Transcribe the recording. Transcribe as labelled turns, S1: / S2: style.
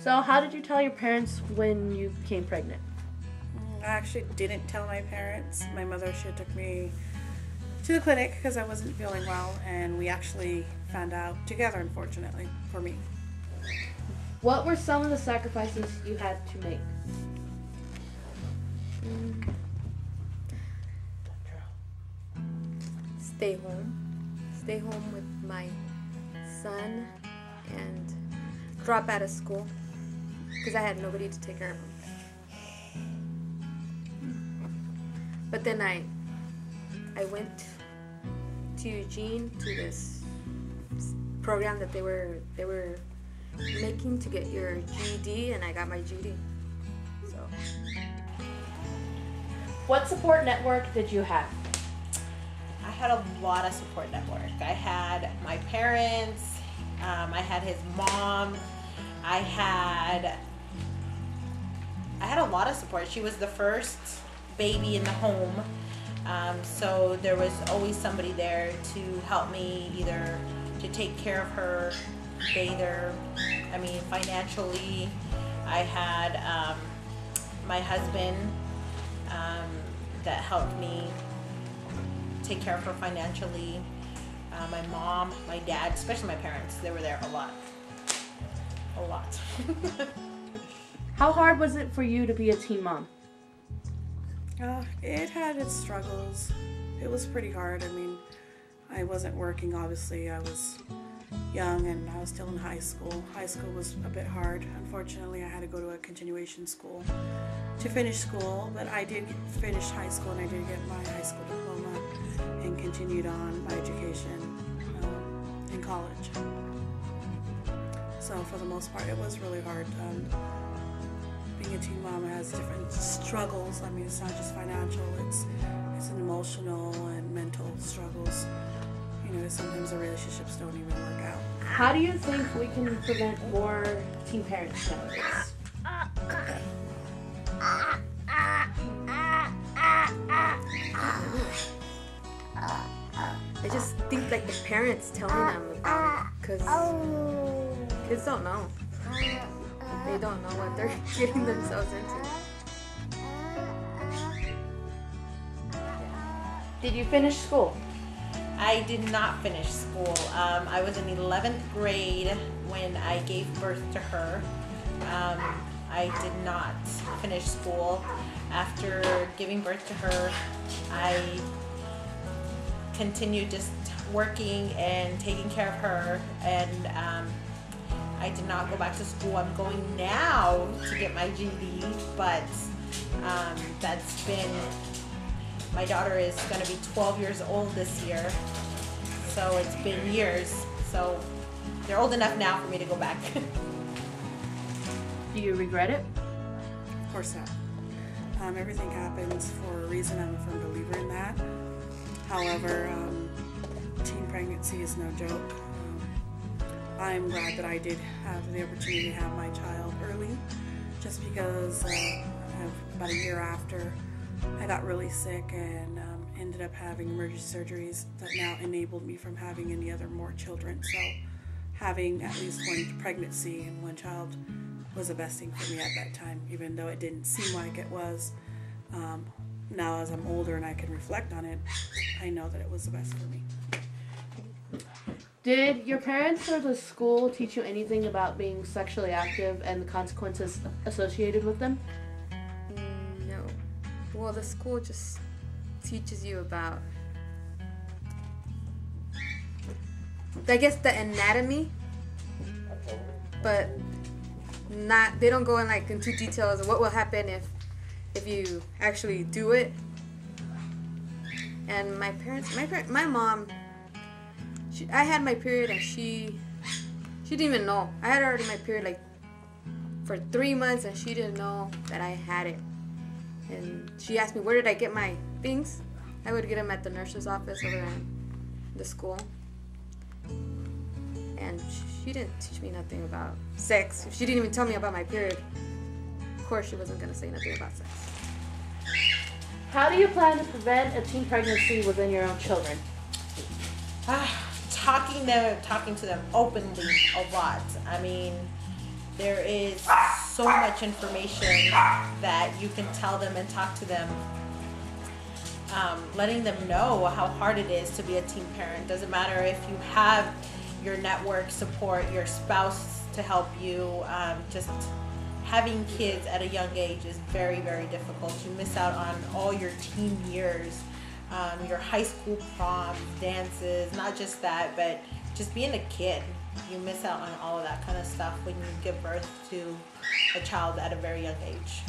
S1: So how did you tell your parents when you became pregnant?
S2: I actually didn't tell my parents. My mother, she took me to the clinic because I wasn't feeling well, and we actually found out together, unfortunately, for me.
S1: What were some of the sacrifices you had to make?
S3: Stay home. Stay home with my son and drop out of school because I had nobody to take care of him. But then I went to Eugene to this program that they were making to get your GED, and I got my GED. So.
S1: What support network did you have?
S4: I had a lot of support network. I had my parents, I had his mom, I had a lot of support. She was the first baby in the home, so there was always somebody there to help me, either to take care of her, bathe her, financially. I had my husband that helped me take care of her financially. My mom, my dad, especially my parents, they were there a lot. A lot.
S1: How hard was it for you to be a teen mom?
S2: It had its struggles. It was pretty hard. I wasn't working, obviously. I was young and I was still in high school. High school was a bit hard. Unfortunately, I had to go to a continuation school to finish school, but I did finish high school and I did get my high school diploma and continued on my education in college. So for the most part, it was really hard. Being a teen mom has different struggles. It's not just financial, it's an emotional and mental struggles. Sometimes the relationships don't even work out.
S1: How do you think we can prevent more teen parents nowadays?
S3: I just think like the parents telling them about it, because kids don't know. They don't know what they're getting themselves into.
S1: Did you finish school?
S4: I did not finish school. I was in 11th grade when I gave birth to her. I did not finish school. After giving birth to her, I continued just working and taking care of her, and I did not go back to school. I'm going now to get my GED, but that's been, my daughter is going to be 12 years old this year, so it's been years. So they're old enough now for me to go back.
S1: Do you regret it?
S2: Of course not. Everything happens for a reason. I'm a firm believer in that. However, teen pregnancy is no joke. I'm glad that I did have the opportunity to have my child early, just because about a year after, I got really sick and ended up having emergency surgeries that now enabled me from having any other more children. So having at least one pregnancy and one child was the best thing for me at that time, even though it didn't seem like it was. Now as I'm older and I can reflect on it, I know that it was the best for me.
S1: Did your parents or the school teach you anything about being sexually active and the consequences associated with them?
S3: No. Well, the school just teaches you about, I guess, the anatomy, but not, they don't go in like into details of what will happen if you actually do it. And my mom, I had my period and she didn't even know. I had already my period like for 3 months and she didn't know that I had it. And she asked me, where did I get my things? I would get them at the nurse's office over there in the school. And she didn't teach me nothing about sex. She didn't even tell me about my period. Of course she wasn't going to say nothing about sex.
S1: How do you plan to prevent a teen pregnancy within your own children?
S4: Talking to them openly a lot. There is so much information that you can tell them and talk to them, letting them know how hard it is to be a teen parent. Doesn't matter if you have your network support, your spouse to help you. Just having kids at a young age is very, very difficult. You miss out on all your teen years, your high school proms, dances, not just that, but just being a kid. You miss out on all of that kind of stuff when you give birth to a child at a very young age.